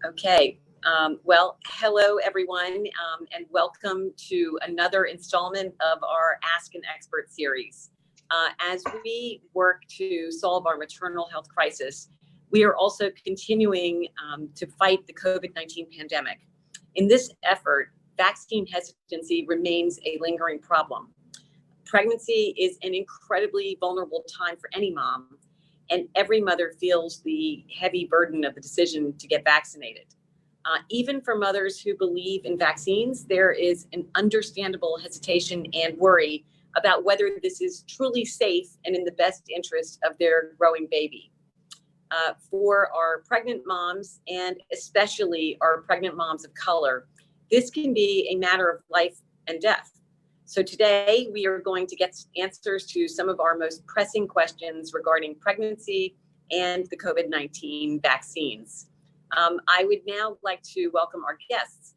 Okay. Well, hello, everyone, and welcome to another installment of our Ask an Expert series. As we work to solve our maternal health crisis, we are also continuing to fight the COVID-19 pandemic. In this effort, vaccine hesitancy remains a lingering problem. Pregnancy is an incredibly vulnerable time for any mom, and every mother feels the heavy burden of the decision to get vaccinated. Even for mothers who believe in vaccines, there is an understandable hesitation and worry about whether this is truly safe and in the best interest of their growing baby. For our pregnant moms, and especially our pregnant moms of color, this can be a matter of life and death. So today we are going to get answers to some of our most pressing questions regarding pregnancy and the COVID-19 vaccines. I would now like to welcome our guests.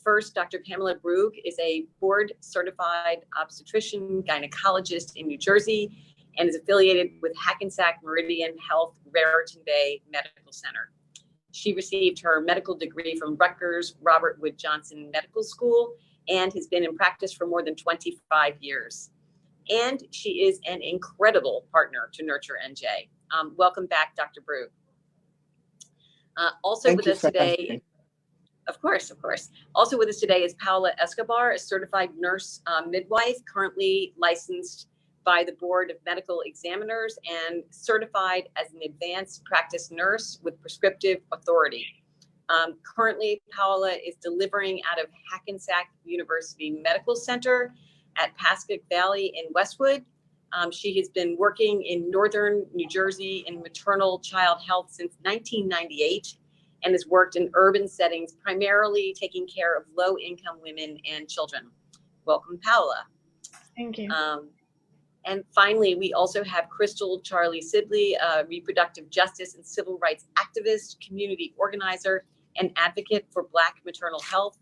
First, Dr. Pamela Brug is a board-certified obstetrician gynecologist in New Jersey and is affiliated with Hackensack Meridian Health Raritan Bay Medical Center. She received her medical degree from Rutgers Robert Wood Johnson Medical School and has been in practice for more than 25 years. And she is an incredible partner to Nurture NJ. Welcome back, Dr. Brug. Also with us today, of course. Also with us today is Paola Escobar, a certified nurse midwife, currently licensed by the Board of Medical Examiners and certified as an advanced practice nurse with prescriptive authority. Currently, Paola is delivering out of Hackensack University Medical Center at Pascagoula Valley in Westwood. She has been working in northern New Jersey in maternal child health since 1998 and has worked in urban settings, primarily taking care of low-income women and children. Welcome, Paola. Thank you. And finally, we also have Crystal Charley-Sibley, a reproductive justice and civil rights activist, community organizer, and advocate for Black maternal health.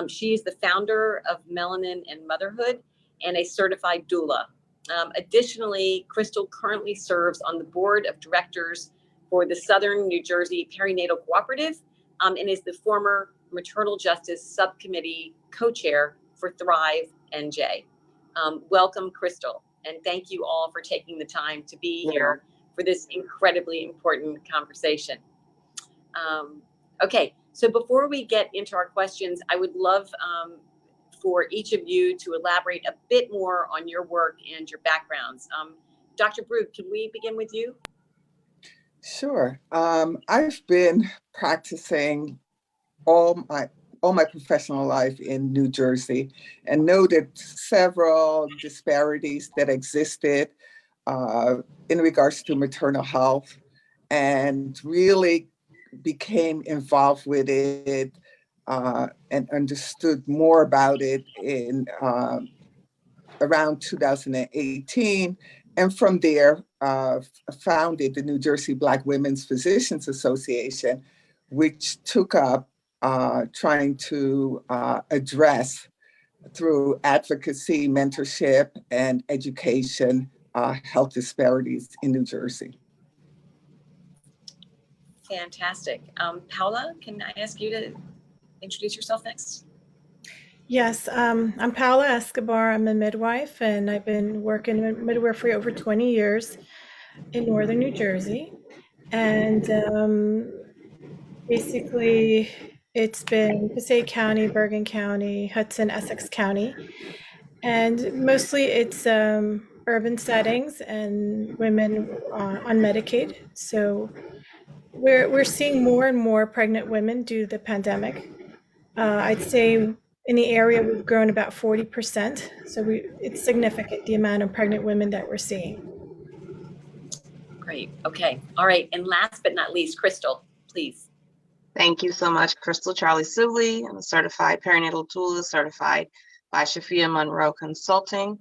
She is the founder of Melanin and Motherhood and a certified doula. Additionally, Crystal currently serves on the board of directors for the Southern New Jersey Perinatal Cooperative and is the former Maternal Justice Subcommittee co-chair for Thrive NJ. Welcome, Crystal, and thank you all for taking the time to be here for this incredibly important conversation. Okay, so before we get into our questions, I would love for each of you to elaborate a bit more on your work and your backgrounds. Dr. Brug, can we begin with you? Sure. I've been practicing all my professional life in New Jersey and noted several disparities that existed in regards to maternal health, and really became involved with it and understood more about it in around 2018. And from there, founded the New Jersey Black Women's Physicians Association, which took up trying to address through advocacy, mentorship, and education, health disparities in New Jersey. Fantastic. Paola, can I ask you to introduce yourself next? Yes, I'm Paola Escobar. I'm a midwife, and I've been working in midwifery over 20 years in northern New Jersey. And basically, it's been Passaic County, Bergen County, Hudson, Essex County. And mostly it's urban settings and women on Medicaid. So we're seeing more and more pregnant women due to the pandemic. I'd say in the area we've grown about 40%. So it's significant, the amount of pregnant women that we're seeing. Great. Okay. All right. And last but not least, Crystal, please. Thank you so much. Crystal Charley-Sibley. I'm a certified perinatal doula, certified by Shafia Monroe Consulting.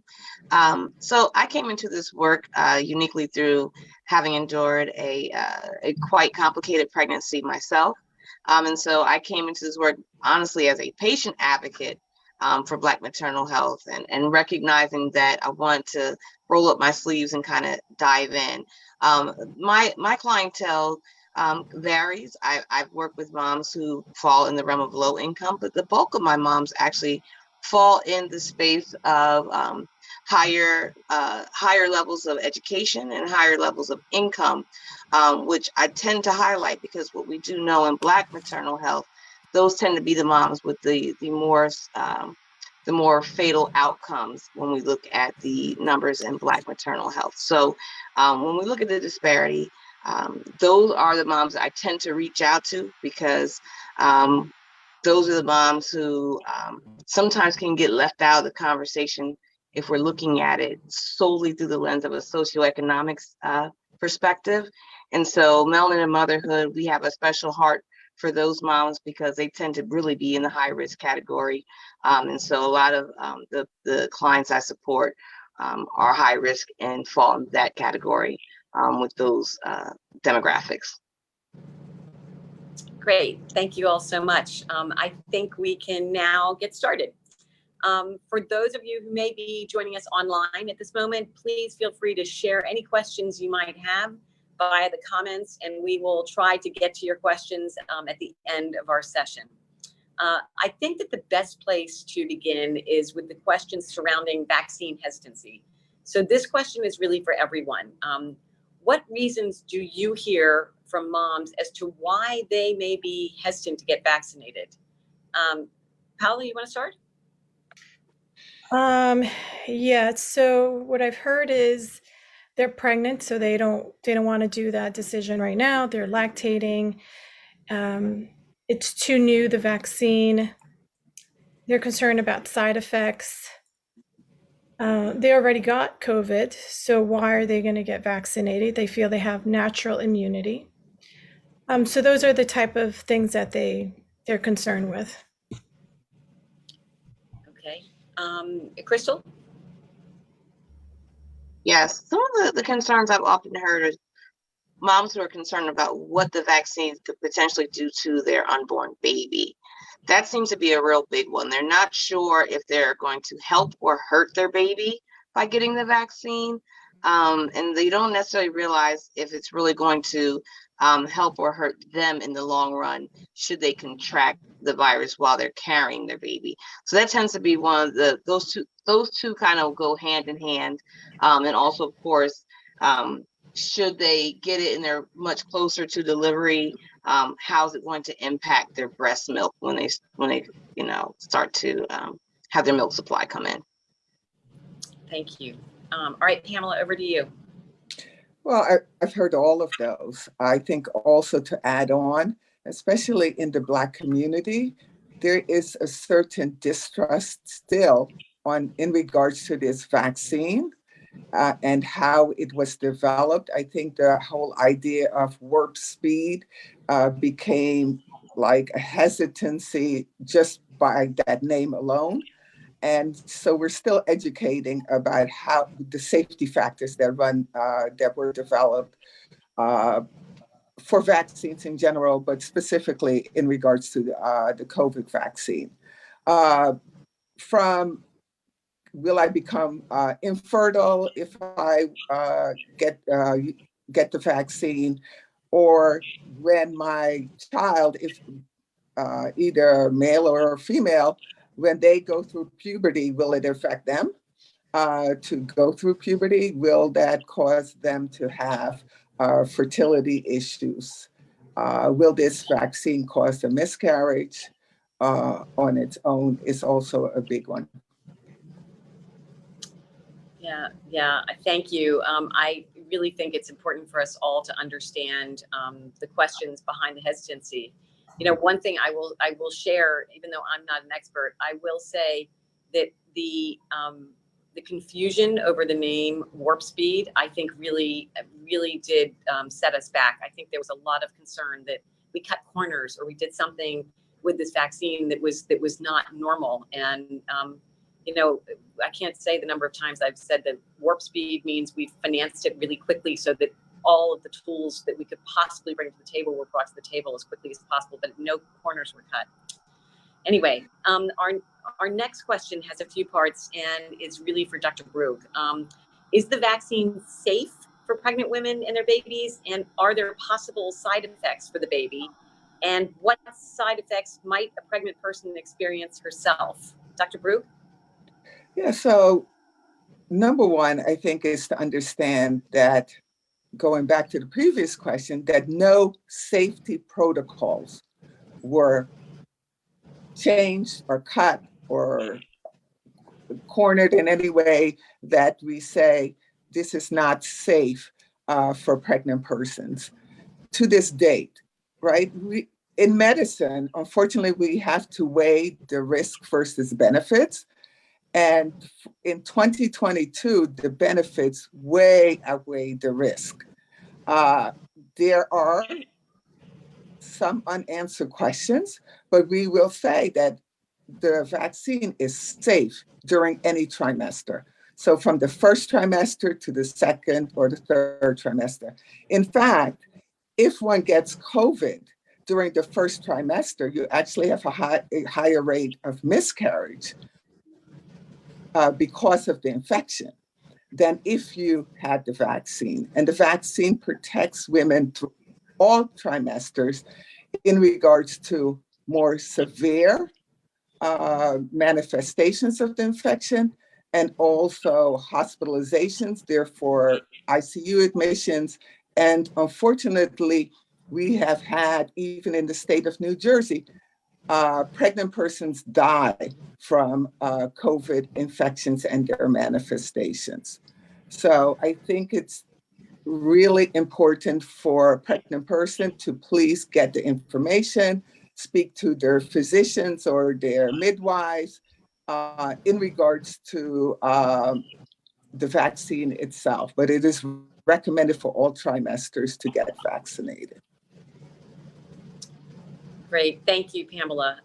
So I came into this work uniquely through having endured a quite complicated pregnancy myself. And so I came into this work honestly as a patient advocate for Black maternal health, and recognizing that I want to roll up my sleeves and kind of dive in. My clientele varies. I've worked with moms who fall in the realm of low income, but the bulk of my moms actually fall in the space of higher levels of education and higher levels of income, which I tend to highlight because what we do know in Black maternal health, those tend to be the moms with the more fatal outcomes when we look at the numbers in Black maternal health. So when we look at the disparity, those are the moms that I tend to reach out to because those are the moms who sometimes can get left out of the conversation if we're looking at it solely through the lens of a socioeconomic perspective. And so Melanin and Motherhood, we have a special heart for those moms because they tend to really be in the high risk category. And so a lot of the clients I support are high risk and fall in that category with those demographics. Great. Thank you all so much. I think we can now get started. For those of you who may be joining us online at this moment, please feel free to share any questions you might have via the comments, and we will try to get to your questions at the end of our session. I think that the best place to begin is with the questions surrounding vaccine hesitancy. So this question is really for everyone. What reasons do you hear from moms as to why they may be hesitant to get vaccinated? Paola, you want to start? Yeah, so what I've heard is they're pregnant, so they don't want to do that decision right now. They're lactating. It's too new, the vaccine. They're concerned about side effects. They already got COVID, so why are they going to get vaccinated? They feel they have natural immunity. So those are the type of things that they're concerned with. Okay. Crystal? Yes, some of the concerns I've often heard are moms who are concerned about what the vaccine could potentially do to their unborn baby. That seems to be a real big one. They're not sure if they're going to help or hurt their baby by getting the vaccine. And they don't necessarily realize if it's really going to help or hurt them in the long run, should they contract the virus while they're carrying their baby. So that tends to be one of those two kind of go hand in hand. And also, of course, should they get it and they're much closer to delivery, how's it going to impact their breast milk when they start to have their milk supply come in? Thank you. All right, Pamela, over to you. Well, I've heard all of those. I think also to add on, especially in the Black community, there is a certain distrust still in regards to this vaccine. And how it was developed. I think the whole idea of warp speed became like a hesitancy just by that name alone. And so we're still educating about how the safety factors that were developed for vaccines in general, but specifically in regards to the COVID vaccine. From will I become infertile if I get the vaccine, or when my child, if either male or female, when they go through puberty, will it affect them to go through puberty? Will that cause them to have fertility issues? Will this vaccine cause a miscarriage on its own is also a big one. Yeah, thank you. I really think it's important for us all to understand the questions behind the hesitancy. You know, one thing I will share, even though I'm not an expert, I will say that the confusion over the name warp speed, I think really did set us back. I think there was a lot of concern that we cut corners or we did something with this vaccine that was not normal. And you know, I can't say the number of times I've said that warp speed means we've financed it really quickly so that all of the tools that we could possibly bring to the table were brought to the table as quickly as possible, but no corners were cut. Anyway, our next question has a few parts and is really for Dr. Brug. Is the vaccine safe for pregnant women and their babies? And are there possible side effects for the baby? And what side effects might a pregnant person experience herself? Dr. Brug? Yeah, so number one, I think, is to understand that, going back to the previous question, that no safety protocols were changed or cut or cornered in any way that we say this is not safe for pregnant persons to this date, right? In medicine, unfortunately, we have to weigh the risk versus benefits. And in 2022, the benefits way outweigh the risk. There are some unanswered questions, but we will say that the vaccine is safe during any trimester. So from the first trimester to the second or the third trimester. In fact, if one gets COVID during the first trimester, you actually have a higher rate of miscarriage because of the infection than if you had the vaccine. And the vaccine protects women through all trimesters in regards to more severe manifestations of the infection and also hospitalizations, therefore ICU admissions. And unfortunately, we have had, even in the state of New Jersey, pregnant persons die from COVID infections and their manifestations. So I think it's really important for a pregnant person to please get the information, speak to their physicians or their midwives in regards to the vaccine itself. But it is recommended for all trimesters to get vaccinated. Great. Thank you, Pamela.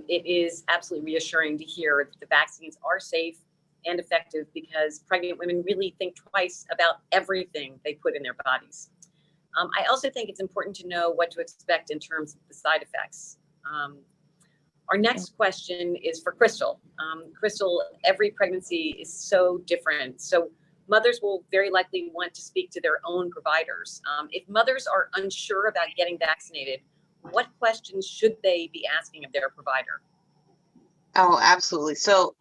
It is absolutely reassuring to hear that the vaccines are safe and effective because pregnant women really think twice about everything they put in their bodies. I also think it's important to know what to expect in terms of the side effects. Our next question is for Crystal. Crystal, every pregnancy is so different. So mothers will very likely want to speak to their own providers. If mothers are unsure about getting vaccinated, what questions should they be asking of their provider? Oh, absolutely. So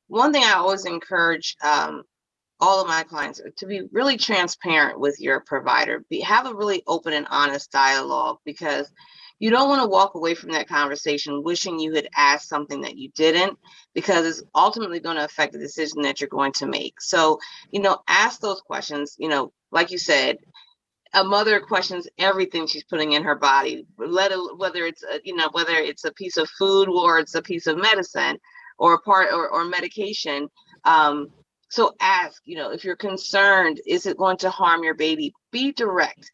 one thing I always encourage all of my clients to be really transparent with your provider. Have a really open and honest dialogue, because you don't want to walk away from that conversation wishing you had asked something that you didn't, because it's ultimately going to affect the decision that you're going to make. So, ask those questions. Like you said, a mother questions everything she's putting in her body, whether it's a piece of food or it's a piece of medicine or a part or medication. So ask, if you're concerned, is it going to harm your baby? Be direct.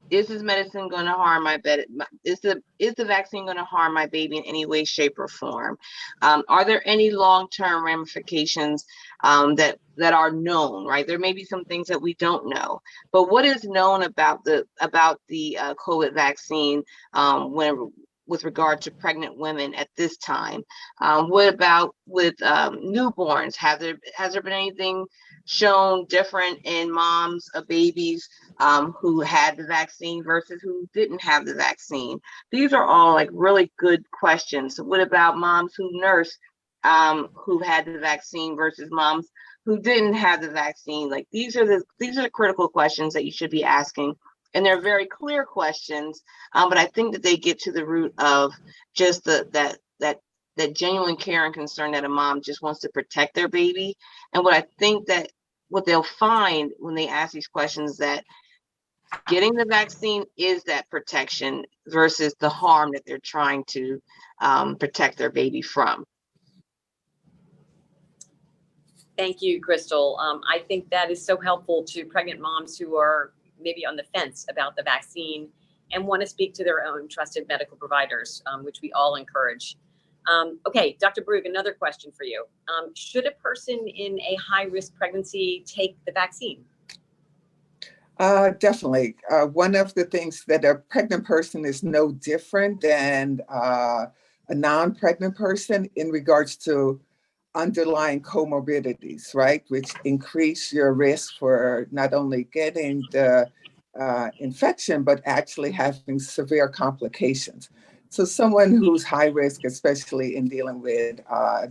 Is this medicine going to harm my baby? Is the vaccine going to harm my baby in any way, shape, or form? Are there any long-term ramifications that are known? Right, there may be some things that we don't know, but what is known about the COVID vaccine with regard to pregnant women at this time? What about with newborns? Has there been anything shown different in moms of babies who had the vaccine versus who didn't have the vaccine? These are all really good questions. What about moms who nurse who had the vaccine versus moms who didn't have the vaccine? These are the critical questions that you should be asking. And they're very clear questions, but I think that they get to the root of just that genuine care and concern that a mom just wants to protect their baby. And what they'll find when they ask these questions, that getting the vaccine is that protection versus the harm that they're trying to protect their baby from. Thank you, Crystal. I think that is so helpful to pregnant moms who are maybe on the fence about the vaccine and want to speak to their own trusted medical providers, which we all encourage. Okay, Dr. Brug, another question for you. Should a person in a high-risk pregnancy take the vaccine? Definitely. One of the things that a pregnant person is no different than a non-pregnant person in regards to underlying comorbidities, right, which increase your risk for not only getting the infection, but actually having severe complications. So someone who's high risk, especially in dealing with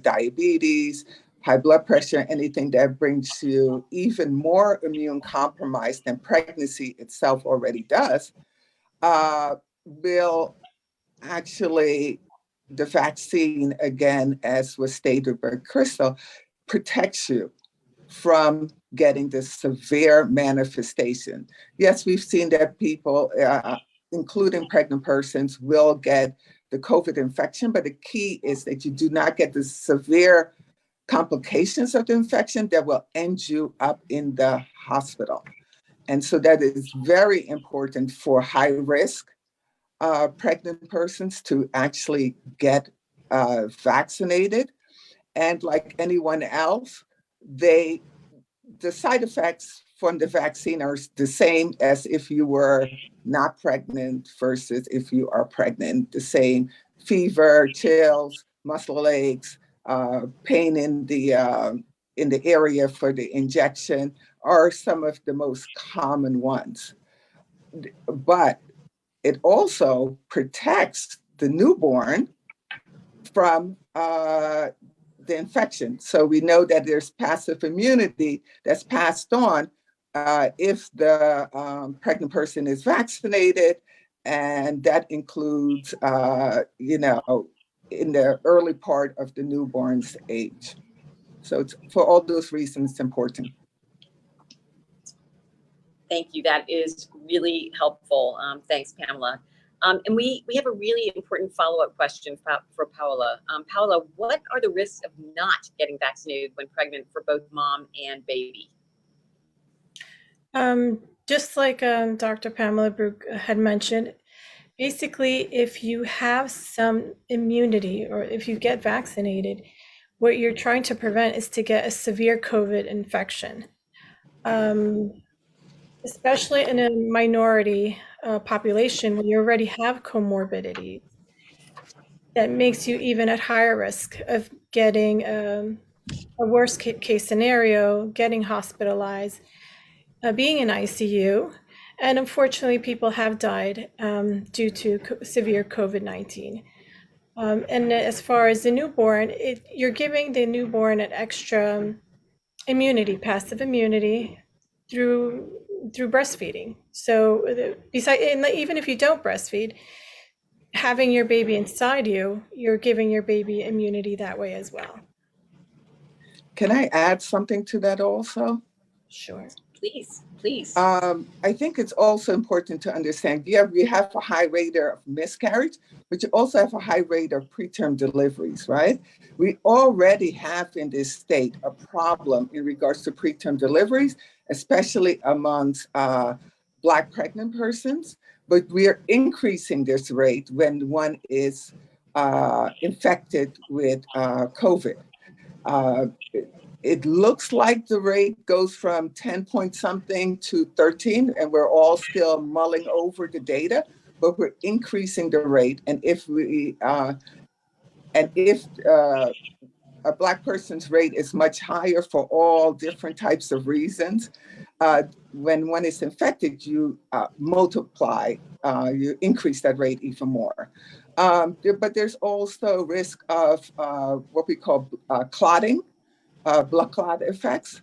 diabetes, high blood pressure, anything that brings you even more immune compromised than pregnancy itself already does, will actually, the vaccine, again, as was stated by Crystal, protects you from getting this severe manifestation. Yes, we've seen that people, including pregnant persons, will get the COVID infection, but the key is that you do not get the severe complications of the infection that will end you up in the hospital. And so that is very important for high risk pregnant persons to actually get vaccinated. And like anyone else, the side effects from the vaccine are the same as if you were not pregnant versus if you are pregnant. The same fever, chills, muscle aches, pain in the area for the injection are some of the most common ones. But it also protects the newborn from the infection. So we know that there's passive immunity that's passed on if the pregnant person is vaccinated, and that includes, in the early part of the newborn's age. So it's, for all those reasons, it's important. Thank you. That is really helpful. Thanks, Pamela. And we have a really important follow-up question for Paola. Paola, what are the risks of not getting vaccinated when pregnant for both mom and baby? Just like Dr. Pamela Brug had mentioned, basically, if you have some immunity or if you get vaccinated, what you're trying to prevent is to get a severe COVID infection. Especially in a minority population where you already have comorbidities, that makes you even at higher risk of getting a worst case scenario, getting hospitalized, being in ICU. And unfortunately, people have died due to severe COVID-19. And as far as the newborn, you're giving the newborn an extra immunity, passive immunity, through breastfeeding. So even if you don't breastfeed, having your baby inside you, you're giving your baby immunity that way as well. Can I add something to that also? Sure. Please, please. I think it's also important to understand, yeah, we have a high rate of miscarriage, but you also have a high rate of preterm deliveries, right? We already have in this state a problem in regards to preterm deliveries, especially amongst Black pregnant persons, but we are increasing this rate when one is infected with COVID. It looks like the rate goes from 10 point something to 13, and we're all still mulling over the data, but we're increasing the rate. And if a Black person's rate is much higher for all different types of reasons, when one is infected, you multiply, you increase that rate even more. But there's also risk of what we call clotting. Blood clot effects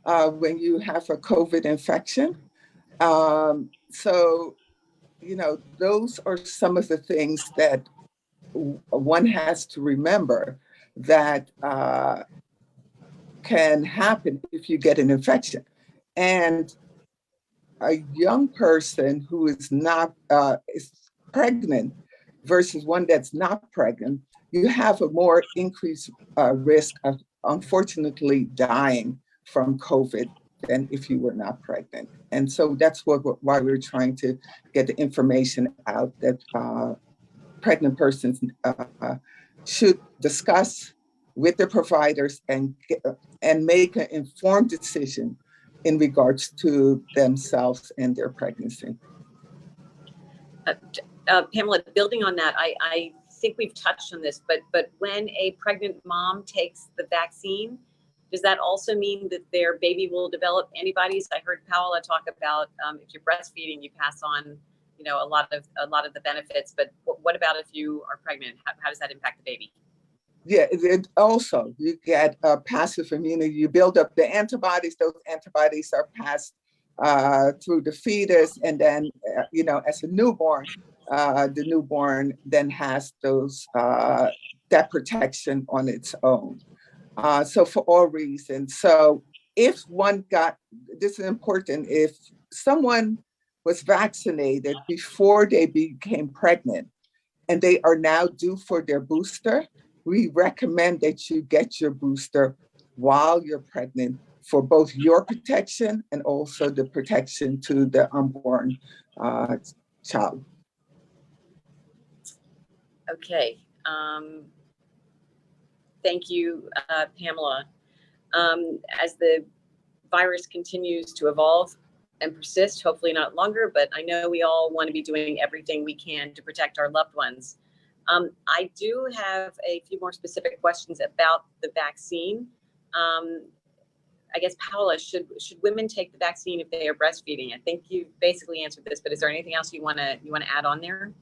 when you have a COVID infection. So, those are some of the things that one has to remember that can happen if you get an infection. And a young person who is not is pregnant versus one that's not pregnant, you have a more increased risk of unfortunately dying from COVID than if you were not pregnant. And so that's why we're trying to get the information out that pregnant persons should discuss with the providers and make an informed decision in regards to themselves and their pregnancy. Pamela, building on that, I think we've touched on this, but when a pregnant mom takes the vaccine, does that also mean that their baby will develop antibodies? I heard Paola talk about if you're breastfeeding, you pass on, you know, a lot of the benefits. But what about if you are pregnant? How does that impact the baby? Yeah, it also, you get passive immunity. You build up the antibodies. Those antibodies are passed through the fetus, and then you know, as a newborn, the newborn then has those that protection on its own. So for all reasons. So if one got, this is important, if someone was vaccinated before they became pregnant and they are now due for their booster, we recommend that you get your booster while you're pregnant for both your protection and also the protection to the unborn child. Okay. Thank you, Pamela. As the virus continues to evolve and persist, hopefully not longer, but I know we all want to be doing everything we can to protect our loved ones. I do have a few more specific questions about the vaccine. I guess, Paola, should women take the vaccine if they are breastfeeding? I think you basically answered this, but is there anything else you want to add on there?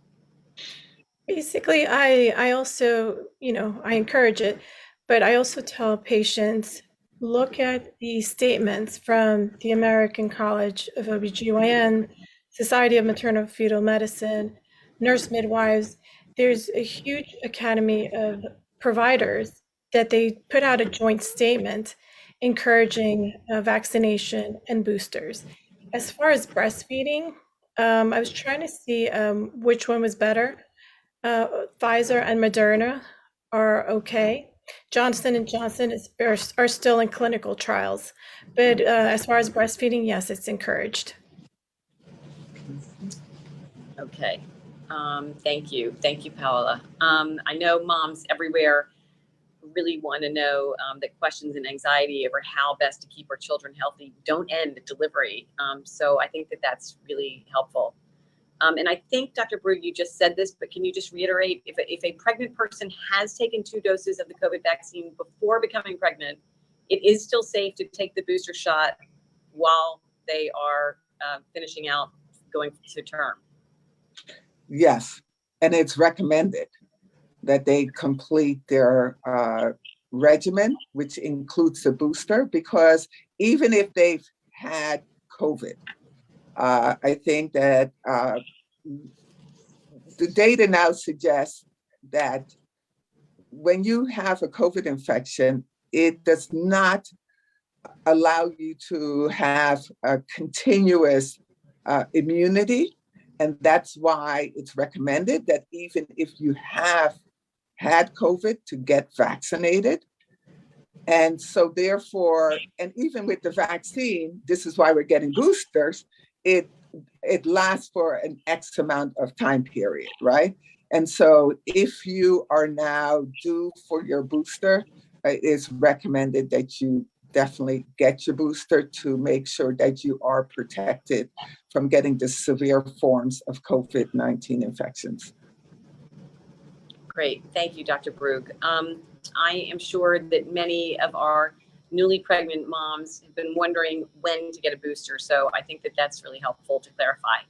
Basically, I also, you know, I encourage it, but I also tell patients, look at the statements from the American College of OBGYN, Society of Maternal Fetal Medicine, nurse midwives. There's a huge academy of providers that they put out a joint statement encouraging vaccination and boosters. As far as breastfeeding, I was trying to see which one was better. Pfizer and Moderna are okay. Johnson & Johnson are still in clinical trials. But as far as breastfeeding, yes, it's encouraged. Okay. Thank you. Thank you, Paola. I know moms everywhere really want to know that questions and anxiety over how best to keep our children healthy don't end at delivery. So I think that that's really helpful. And I think, Dr. Brug, you just said this, but can you just reiterate, if a pregnant person has taken 2 doses of the COVID vaccine before becoming pregnant, it is still safe to take the booster shot while they are finishing out going to term? Yes, and it's recommended that they complete their regimen, which includes the booster, because even if they've had COVID, I think that the data now suggests that when you have a COVID infection, it does not allow you to have a continuous immunity. And that's why it's recommended that even if you have had COVID, to get vaccinated. And so therefore, and even with the vaccine, this is why we're getting boosters, it lasts for an X amount of time period, right? And so if you are now due for your booster, it is recommended that you definitely get your booster to make sure that you are protected from getting the severe forms of COVID-19 infections. Great. Thank you, Dr. Brug. I am sure that many of our newly pregnant moms have been wondering when to get a booster. So I think that that's really helpful to clarify.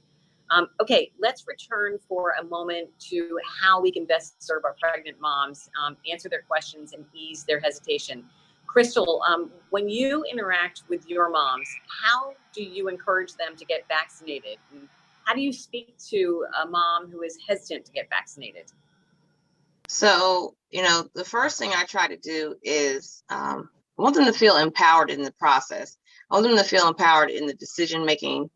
Okay, let's return for a moment to how we can best serve our pregnant moms, answer their questions, and ease their hesitation. Crystal, when you interact with your moms, how do you encourage them to get vaccinated? And how do you speak to a mom who is hesitant to get vaccinated? So, you know, the first thing I try to do is I want them to feel empowered in the process. I want them to feel empowered in the decision making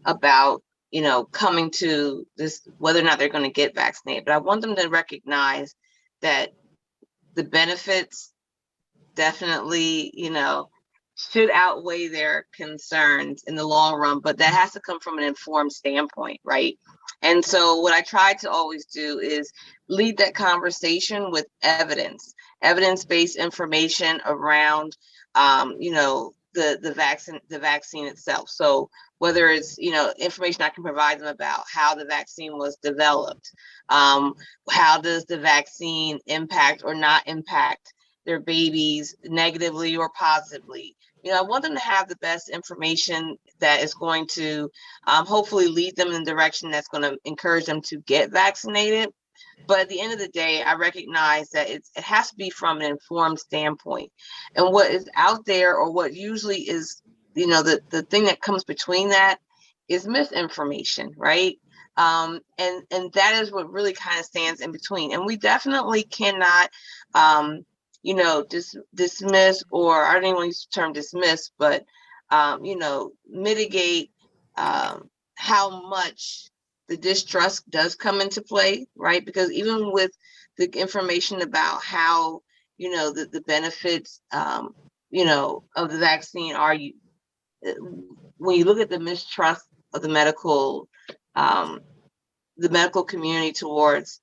about, you know, coming to this, whether or not they're going to get vaccinated. But I want them to recognize that the benefits definitely, you know, should outweigh their concerns in the long run, but that has to come from an informed standpoint, right? And so what I try to always do is lead that conversation with evidence-based information around, you know, the vaccine itself. So whether it's, information I can provide them about how the vaccine was developed, how does the vaccine impact or not impact their babies negatively or positively. I want them to have the best information that is going to hopefully lead them in the direction that's going to encourage them to get vaccinated. But at the end of the day, I recognize that it has to be from an informed standpoint. And what is out there, or what usually is, the thing that comes between that is misinformation, right? And that is what really kind of stands in between. And we definitely cannot, dismiss, or I don't even want to use the term dismiss, but, mitigate how much the distrust does come into play, right? Because even with the information about how, the benefits, of the vaccine are, when you look at the mistrust of the medical community towards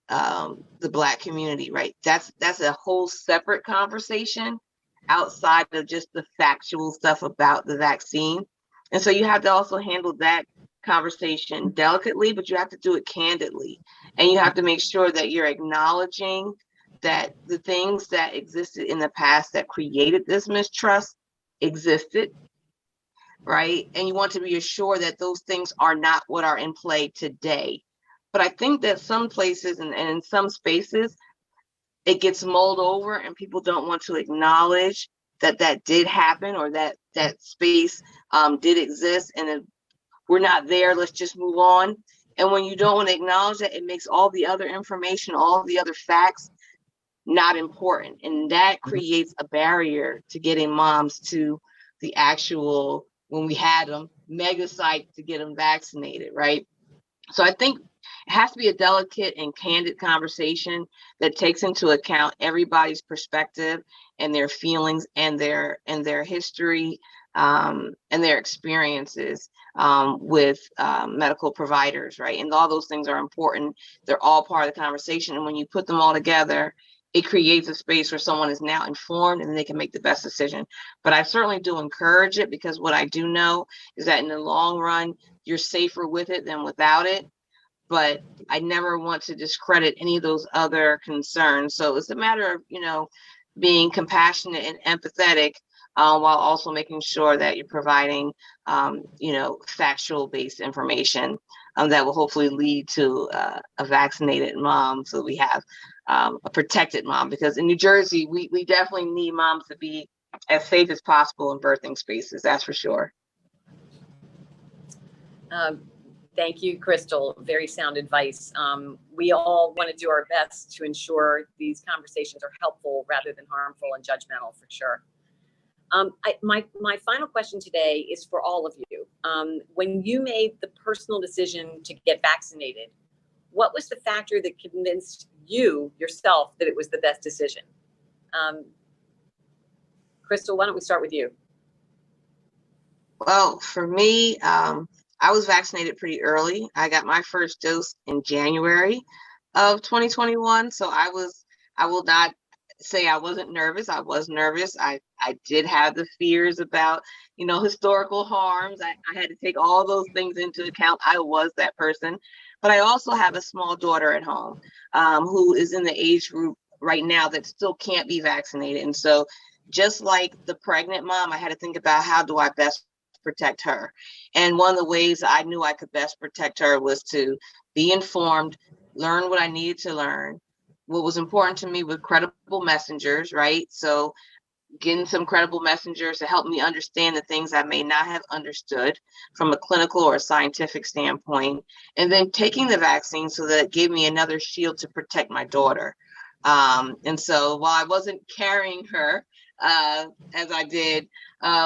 the Black community, right? That's a whole separate conversation outside of just the factual stuff about the vaccine. And so you have to also handle that conversation delicately, but you have to do it candidly. And you have to make sure that you're acknowledging that the things that existed in the past that created this mistrust existed, right? And you want to be assured that those things are not what are in play today. But I think that some places and in some spaces, it gets mulled over and people don't want to acknowledge that did happen, or that space did exist, and we're not there, let's just move on. And when you don't want to acknowledge that, it makes all the other information, all the other facts not important. And that creates a barrier to getting moms to the actual, when we had them, mega site to get them vaccinated, right? So I think it has to be a delicate and candid conversation that takes into account everybody's perspective and their feelings and their history and their experiences with medical providers, right? And all those things are important. They're all part of the conversation. And when you put them all together, it creates a space where someone is now informed and they can make the best decision. But I certainly do encourage it, because what I do know is that in the long run, you're safer with it than without it. But I never want to discredit any of those other concerns. So it's a matter of, being compassionate and empathetic, while also making sure that you're providing, factual based information that will hopefully lead to a vaccinated mom. So we have a protected mom, because in New Jersey, we definitely need moms to be as safe as possible in birthing spaces. That's for sure. Thank you, Crystal. Very sound advice. We all want to do our best to ensure these conversations are helpful rather than harmful and judgmental, for sure. My final question today is for all of you. When you made the personal decision to get vaccinated, what was the factor that convinced you yourself that it was the best decision? Crystal, why don't we start with you? Well, for me, I was vaccinated pretty early. I got my first dose in January of 2021. So I will not say I wasn't nervous. I was nervous. I did have the fears about, historical harms. I had to take all those things into account. I was that person. But I also have a small daughter at home who is in the age group right now that still can't be vaccinated. And so just like the pregnant mom, I had to think about, how do I best protect her? And one of the ways I knew I could best protect her was to be informed, learn what I needed to learn. What was important to me was credible messengers, right? So getting some credible messengers to help me understand the things I may not have understood from a clinical or a scientific standpoint, and then taking the vaccine so that it gave me another shield to protect my daughter. And so while I wasn't carrying her as I did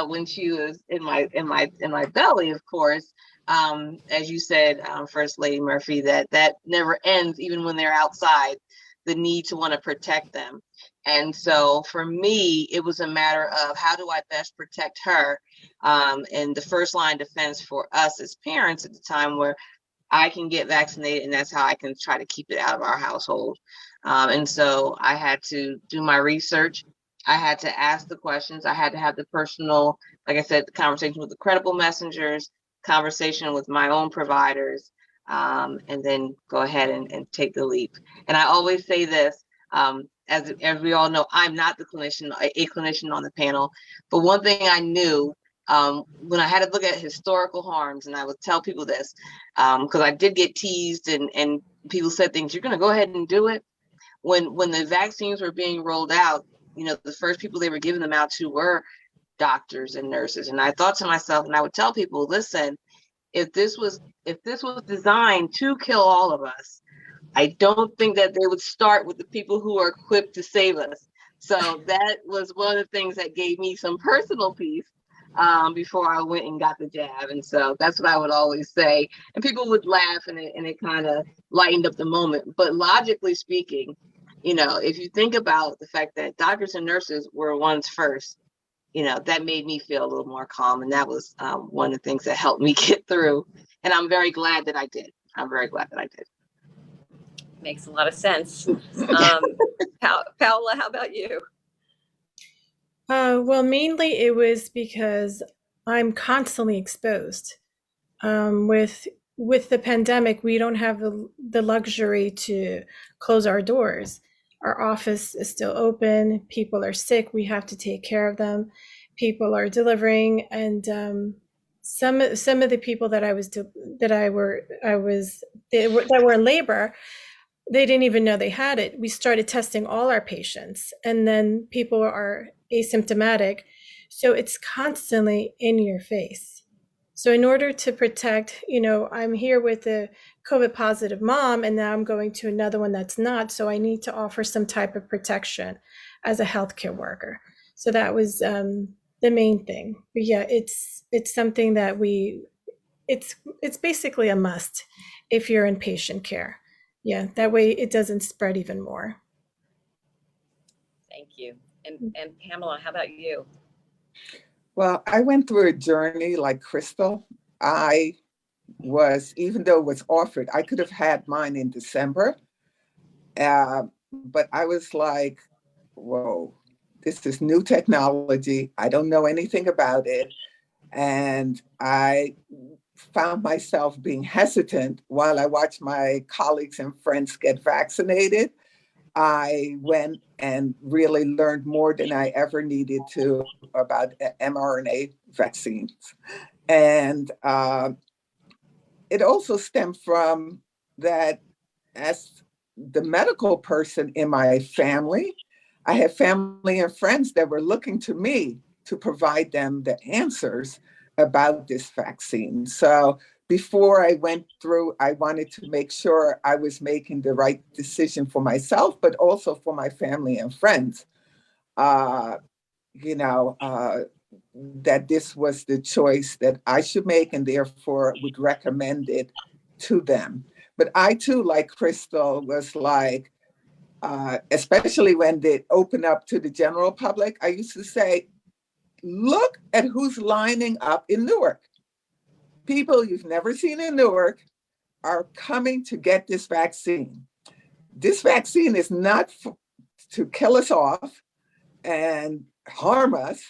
when she was in my belly, of course, as you said, First Lady Murphy, that never ends, even when they're outside, the need to want to protect them. And so for me, it was a matter of, how do I best protect her? And the first line defense for us as parents at the time, where I can get vaccinated, and that's how I can try to keep it out of our household. And so I had to do my research. I had to ask the questions. I had to have the personal, like I said, the conversation with the credible messengers, conversation with my own providers, and then go ahead and take the leap. And I always say this, as we all know, I'm not the clinician, a clinician on the panel, but one thing I knew when I had to look at historical harms, and I would tell people this, because I did get teased and people said things, you're going to go ahead and do it. When the vaccines were being rolled out, the first people they were giving them out to were doctors and nurses. And I thought to myself, and I would tell people, listen, if this was designed to kill all of us, I don't think that they would start with the people who are equipped to save us. So that was one of the things that gave me some personal peace before I went and got the jab. And so that's what I would always say. And people would laugh, and it kind of lightened up the moment. But logically speaking, if you think about the fact that doctors and nurses were ones first, that made me feel a little more calm. And that was one of the things that helped me get through. And I'm very glad that I did. Makes a lot of sense. Paola, how about you? Well, mainly it was because I'm constantly exposed. With the pandemic, we don't have the luxury to close our doors. Our office is still open. People are sick. We have to take care of them. People are delivering, and some of the people that were in labor, they didn't even know they had it. We started testing all our patients, and then people are asymptomatic. So it's constantly in your face. So in order to protect, I'm here with a COVID positive mom, and now I'm going to another one that's not. So I need to offer some type of protection as a healthcare worker. So that was the main thing. But yeah, it's something that it's basically a must if you're in patient care. Yeah, that way it doesn't spread even more. Thank you. And Pamela, how about you? Well, I went through a journey like Crystal. Even though it was offered, I could have had mine in December. But I was like, whoa, this is new technology. I don't know anything about it. And I found myself being hesitant while I watched my colleagues and friends get vaccinated. I went and really learned more than I ever needed to about mRNA vaccines. And it also stemmed from that as the medical person in my family, I had family and friends that were looking to me to provide them the answers about this vaccine. So before I went through, I wanted to make sure I was making the right decision for myself, but also for my family and friends. That this was the choice that I should make, and therefore would recommend it to them. But I too, like Crystal, was like, especially when they open up to the general public, I used to say, look at who's lining up in Newark. People you've never seen in Newark are coming to get this vaccine. This vaccine is not to kill us off and harm us,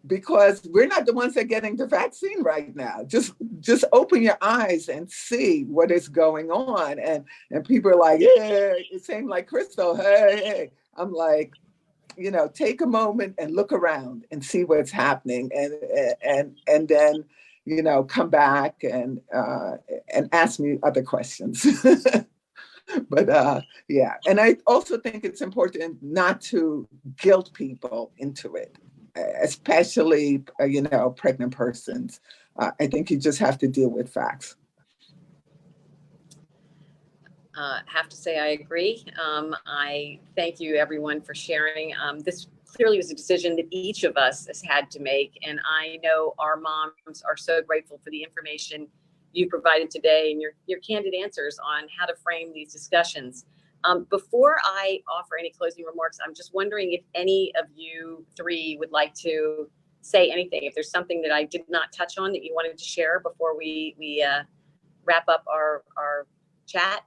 because we're not the ones that are getting the vaccine right now. Just open your eyes and see what is going on. And people are like, yeah, it seemed like Crystal, hey. I'm like, take a moment and look around and see what's happening, and then, come back and ask me other questions. But yeah, and I also think it's important not to guilt people into it, especially, pregnant persons. I think you just have to deal with facts. Have to say I agree. I thank you everyone for sharing. This clearly was a decision that each of us has had to make, and I know our moms are so grateful for the information you provided today and your candid answers on how to frame these discussions. Before I offer any closing remarks, I'm just wondering if any of you three would like to say anything. If there's something that I did not touch on that you wanted to share before we wrap up our chat.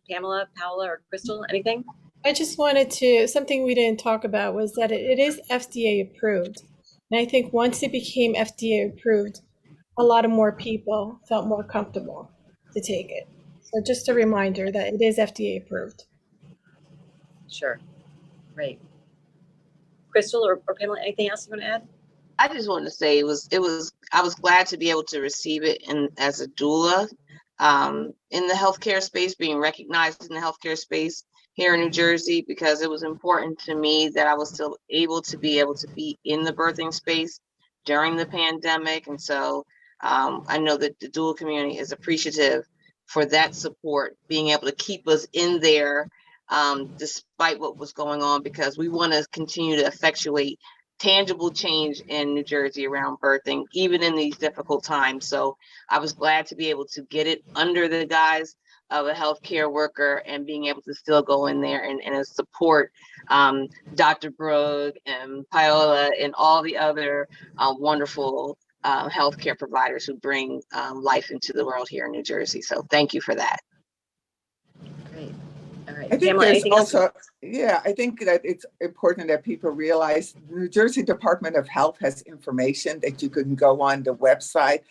Pamela, Paola, or Crystal, anything? I just wanted something we didn't talk about was that it is FDA approved. And I think once it became FDA approved, a lot of more people felt more comfortable to take it. So just a reminder that it is FDA approved. Sure. Great. Crystal or Pamela, anything else you want to add? I just wanted to say I was glad to be able to receive it as a doula in the healthcare space, being recognized in the healthcare space here in New Jersey, because it was important to me that I was still able to be in the birthing space during the pandemic. And so I know that the doula community is appreciative for that support, being able to keep us in there despite what was going on, because we want to continue to effectuate tangible change in New Jersey around birthing, even in these difficult times. So I was glad to be able to get it under the guise of a healthcare worker and being able to still go in there and support Dr. Brug and Paola and all the other wonderful healthcare providers who bring life into the world here in New Jersey. So thank you for that. Great. All right. I think Pamela, there's anything else? also, yeah, I think that it's important that people realize the New Jersey Department of Health has information that you can go on the website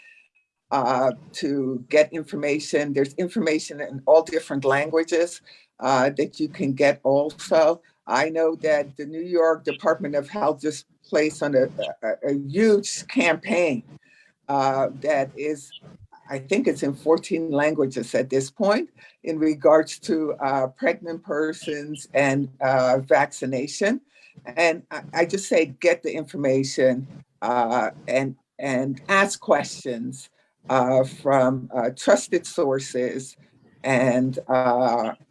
to get information. There's information in all different languages that you can get also. I know that the New York Department of Health just placed on a huge campaign that is, I think it's in 14 languages at this point, in regards to pregnant persons and vaccination. And I just say, get the information and ask questions from trusted sources, and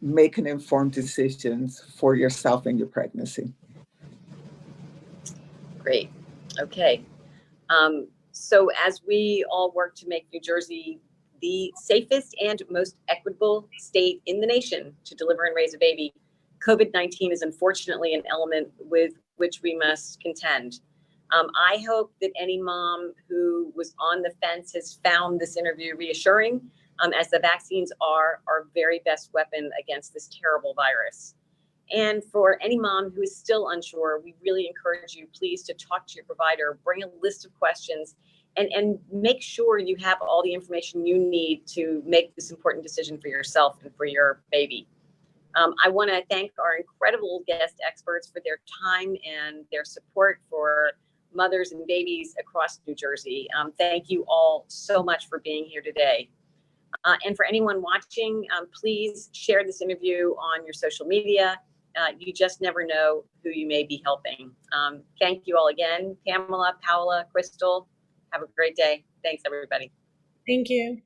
make an informed decisions for yourself and your pregnancy. Great. Okay. So as we all work to make New Jersey the safest and most equitable state in the nation to deliver and raise a baby, COVID-19 is unfortunately an element with which we must contend. I hope that any mom who was on the fence has found this interview reassuring, as the vaccines are our very best weapon against this terrible virus. And for any mom who is still unsure, we really encourage you, please, to talk to your provider, bring a list of questions, and make sure you have all the information you need to make this important decision for yourself and for your baby. I want to thank our incredible guest experts for their time and their support for mothers and babies across New Jersey. Thank you all so much for being here today. And for anyone watching, please share this interview on your social media. You just never know who you may be helping. Thank you all again. Pamela, Paola, Crystal, have a great day. Thanks, everybody. Thank you.